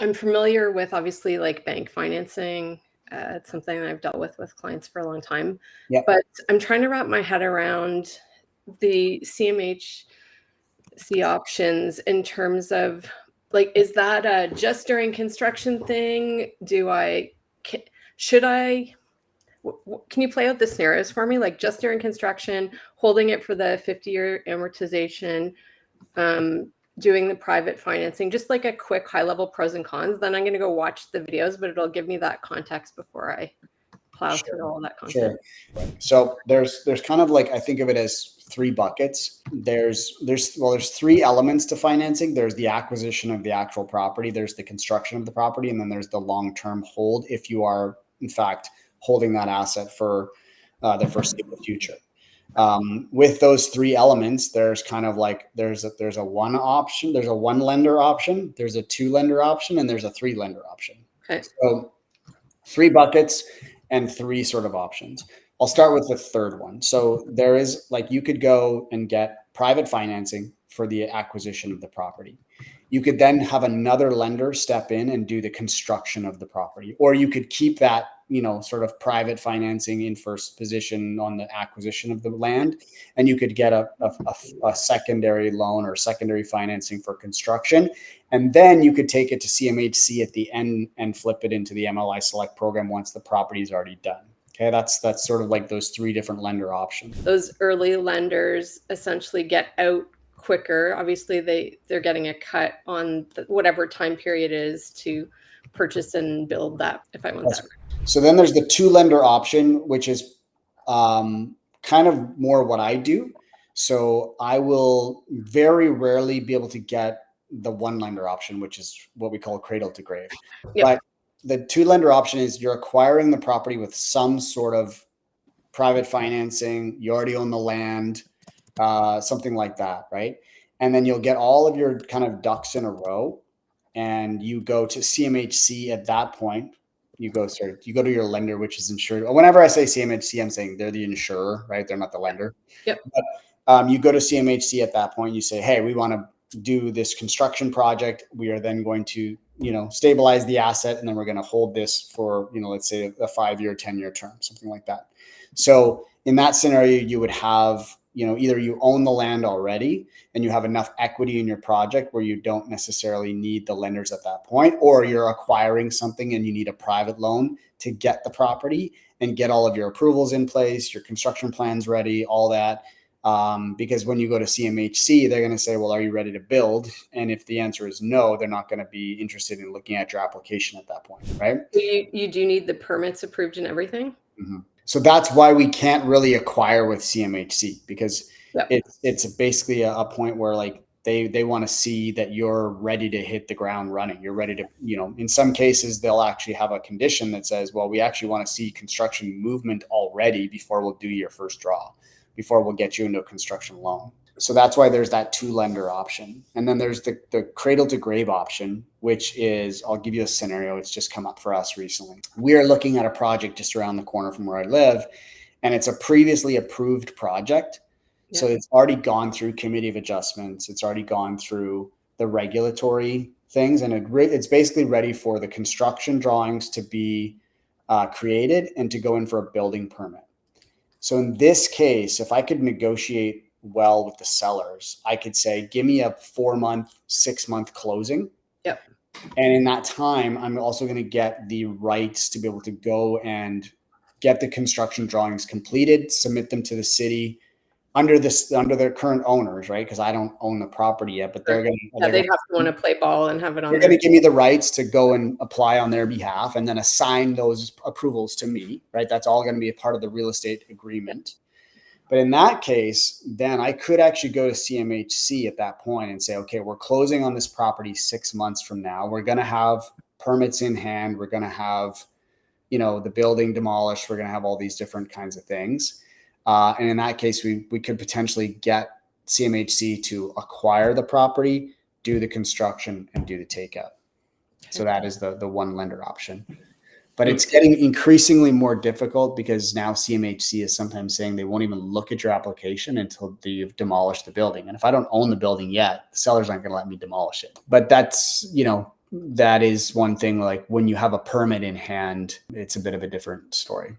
I'm familiar with obviously like bank financing. It's something that I've dealt with clients for a long time. Yep. But I'm trying to wrap my head around the CMHC options in terms of like, is that a just during construction thing? Should I? Can you play out the scenarios for me? Like just during construction, holding it for the 50-year amortization, doing the private financing, just like a quick high level pros and cons. Then I'm going to go watch the videos, but it'll give me that context before I plow through all that content. Sure. So there's kind of like, I think of it as three buckets. There's three elements to financing. There's the acquisition of the actual property, there's the construction of the property, and then there's the long-term hold if you are in fact holding that asset for the foreseeable future. With those three elements, there's kind of like there's a one option, there's a one lender option, there's a two lender option, and there's a three lender option. Okay. So 3 buckets and 3 sort of options. I'll start with the third one. So there is like, you could go and get private financing for the acquisition of the property. You could then have another lender step in and do the construction of the property, or you could keep that, sort of private financing in first position on the acquisition of the land. And you could get a secondary loan or secondary financing for construction. And then you could take it to CMHC at the end and flip it into the MLI Select program once the property is already done. Okay, that's sort of like those 3 different lender options. Those early lenders essentially get out quicker. Obviously, they're getting a cut on whatever time period is to purchase and build that, if I want that. So then there's the 2 lender option, which is kind of more what I do. So I will very rarely be able to get the 1 lender option, which is what we call Cradle-to-Grave. Yep. But the 2 lender option is you're acquiring the property with some sort of private financing. You already own the land, something like that, right? And then you'll get all of your kind of ducks in a row, and you go to CMHC at that point. You go to your lender, which is insured. Whenever I say CMHC, I'm saying they're the insurer, right? They're not the lender. Yep. But, you go to CMHC at that point. You say, hey, we want to do this construction project. We are then going to, stabilize the asset, and then we're going to hold this for, let's say a 5-year, 10-year term, something like that. So in that scenario, you would have, either you own the land already and you have enough equity in your project where you don't necessarily need the lenders at that point, or you're acquiring something and you need a private loan to get the property and get all of your approvals in place, your construction plans ready, all that. Because when you go to CMHC, they're going to say, well, are you ready to build? And if the answer is no, they're not going to be interested in looking at your application at that point, right? You do need the permits approved and everything? Mm-hmm. So that's why we can't really acquire with CMHC, because it's basically a point where like they want to see that you're ready to hit the ground running. You're ready to, in some cases, they'll actually have a condition that says, well, we actually want to see construction movement already before we'll do your first draw, before we'll get you into a construction loan. So that's why there's that 2 lender option. And then there's the Cradle-to-Grave option, which is, I'll give you a scenario. It's just come up for us recently. We are looking at a project just around the corner from where I live, and it's a previously approved project. Yeah. So it's already gone through committee of adjustments. It's already gone through the regulatory things, and it's basically ready for the construction drawings to be created and to go in for a building permit. So in this case, if I could negotiate well with the sellers, I could say, give me a 4-month, 6-month closing. Yep. And in that time, I'm also going to get the rights to be able to go and get the construction drawings completed, submit them to the city under their current owners, right? Because I don't own the property yet, but they're going to. Yeah, they'd have to want to play ball and have it on. They're going to give me the rights to go and apply on their behalf, and then assign those approvals to me, right? That's all going to be a part of the real estate agreement. But in that case, then I could actually go to CMHC at that point and say, okay, we're closing on this property 6 months from now. We're going to have permits in hand. We're going to have, the building demolished. We're going to have all these different kinds of things. And in that case, we could potentially get CMHC to acquire the property, do the construction, and do the takeout. So that is the 1 lender option. But it's getting increasingly more difficult, because now CMHC is sometimes saying they won't even look at your application until you've demolished the building. And if I don't own the building yet, the sellers aren't going to let me demolish it. But that's, that is one thing. Like when you have a permit in hand, it's a bit of a different story.